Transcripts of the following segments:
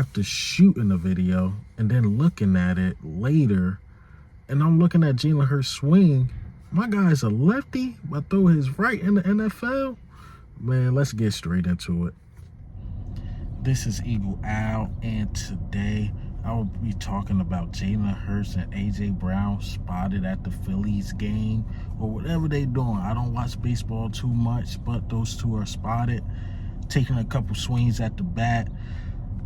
after shooting the video and then looking at it later, and I'm looking at Jalen Hurts swing. My guy's a lefty, but throw his right in the NFL. Man, let's get straight into it. This is Eagle Al, and today I will be talking about Jalen Hurts and A.J. Brown spotted at the Phillies game or whatever they doing. I don't watch baseball too much, but those two are spotted, taking a couple swings at the bat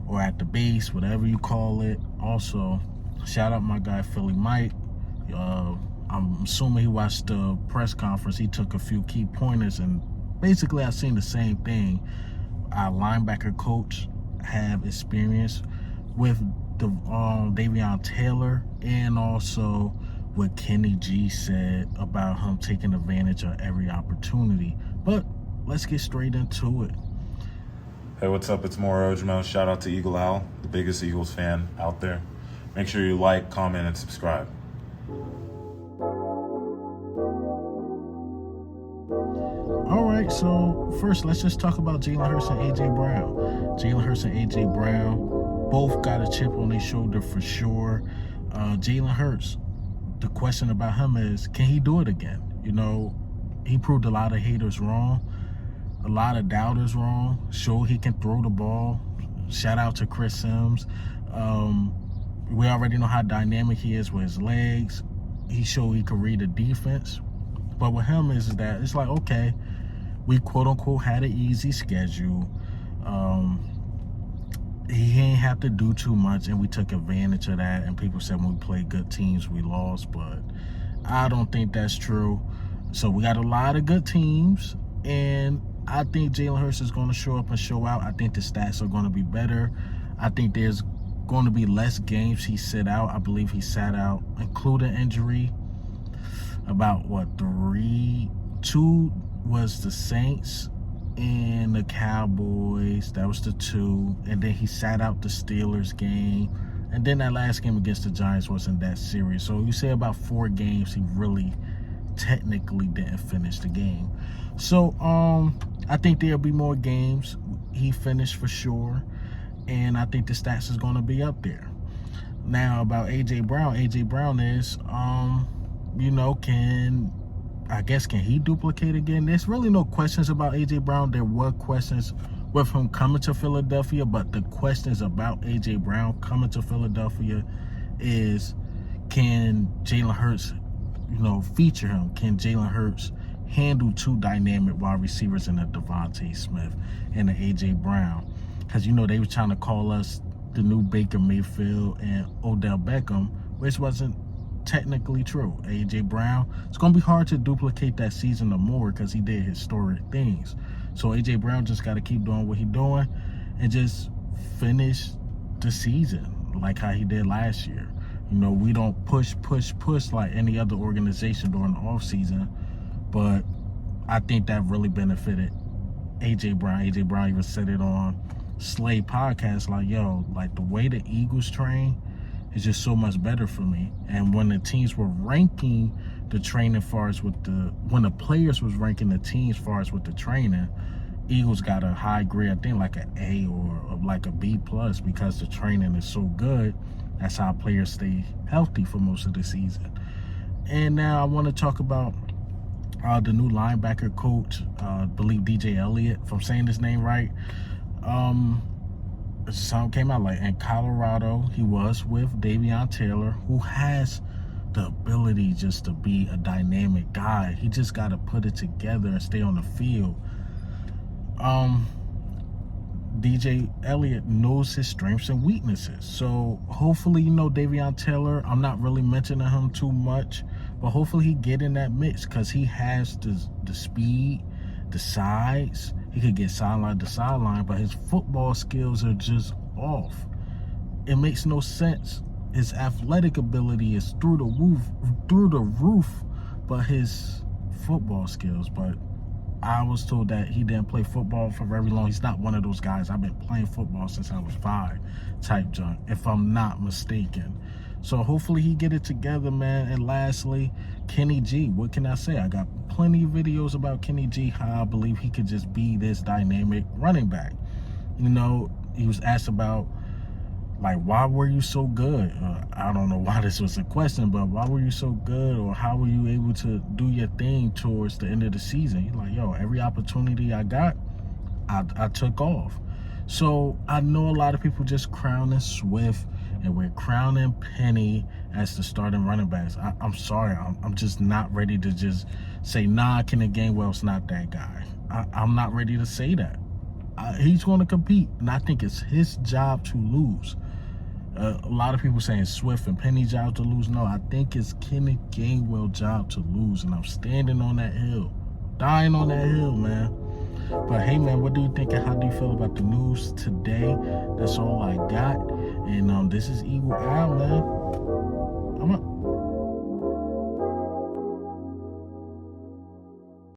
or at the base, whatever you call it. Also, shout out my guy Philly Mike. I'm assuming he watched the press conference. He took a few key pointers, and basically I've seen the same thing. Our linebacker coach have experience with the Davion Taylor, and also what Kenny G said about him taking advantage of every opportunity. But let's get straight into it. Hey, what's up? It's Mauro Ojimo. Shout out to Eagle Al, the biggest Eagles fan out there. Make sure you like, comment, and subscribe. All right, so first let's just talk about Jalen Hurts and A.J. Brown. Jalen Hurts and A.J. Brown both got a chip on their shoulder for sure. Jalen Hurts, the question about him is, can he do it again? You know, he proved a lot of haters wrong, a lot of doubters wrong, showed he can throw the ball. Shout out to Chris Sims. We already know how dynamic he is with his legs. He showed he could read the defense. But with him is that it's like, okay, we quote-unquote had an easy schedule. He ain't have to do too much, and we took advantage of that. And people said when we played good teams, we lost. But I don't think that's true. So we got a lot of good teams, and I think Jalen Hurts is going to show up and show out. I think the stats are going to be better. I think there's going to be less games he sit out. I believe he sat out, including injury, about what, 2 was the Saints and the Cowboys. That was the 2. And then he sat out the Steelers game. And then that last game against the Giants wasn't that serious. So you say about 4 games he really technically didn't finish the game. So I think there'll be more games he finished for sure. And I think the stats is going to be up there. Now about A.J. Brown. A.J. Brown is, you know, can he duplicate again? There's really no questions about A.J. Brown. There were questions with him coming to Philadelphia, but the questions about A.J. Brown coming to Philadelphia is, can Jalen Hurts, you know, feature him? Can Jalen Hurts handle 2 dynamic wide receivers in a Devontae Smith and an A.J. Brown? Because, you know, they were trying to call us the new Baker Mayfield and Odell Beckham, which wasn't technically true. A.J. Brown, it's going to be hard to duplicate that season or more because he did historic things. So A.J. Brown just got to keep doing what he's doing and just finish the season like how he did last year. You know, we don't push like any other organization during the offseason, but I think that really benefited A.J. Brown. A.J. Brown even said it on Slay podcast, like, yo, like the way the Eagles train is just so much better for me. And when the teams were ranking the training far as with when the players was ranking the teams far as with the training, Eagles got a high grade, I think like an A or like a B plus, because the training is so good. That's how players stay healthy for most of the season. And now I want to talk about the new linebacker coach, I believe DJ Elliott, if I'm saying his name right. Something came out like in Colorado, he was with Davion Taylor, who has the ability just to be a dynamic guy. He just got to put it together and stay on the field. DJ Elliott knows his strengths and weaknesses. So hopefully, you know, Davion Taylor, I'm not really mentioning him too much, but hopefully he get in that mix because he has the speed, the size. He could get sideline to sideline, but his football skills are just off. It makes no sense. His athletic ability is through the roof, but his football skills. But I was told that he didn't play football for very long. He's not one of those guys. I've been playing football since I was 5 type junk, if I'm not mistaken. So hopefully he get it together, man. And lastly, Kenny G. What can I say? I got plenty of videos about Kenny G, how I believe he could just be this dynamic running back. You know, he was asked about Like, why were you so good? I don't know why this was a question, but why were you so good, or how were you able to do your thing towards the end of the season? He's like, yo, every opportunity I got, I took off. So I know a lot of people just crowning Swift and we're crowning Penny as the starting running backs. I'm sorry, I'm just not ready to just say, nah, Kenneth Gainwell's not that guy. I'm not ready to say that. He's going to compete, and I think it's his job to lose. A lot of people saying Swift and Penny's job to lose. No, I think it's Kenneth Gainwell's job to lose, and I'm standing on that hill, dying on that hill, man. But hey, man, what do you think and how do you feel about the news today? That's all I got. And this is Eagle Al, man. I'm up.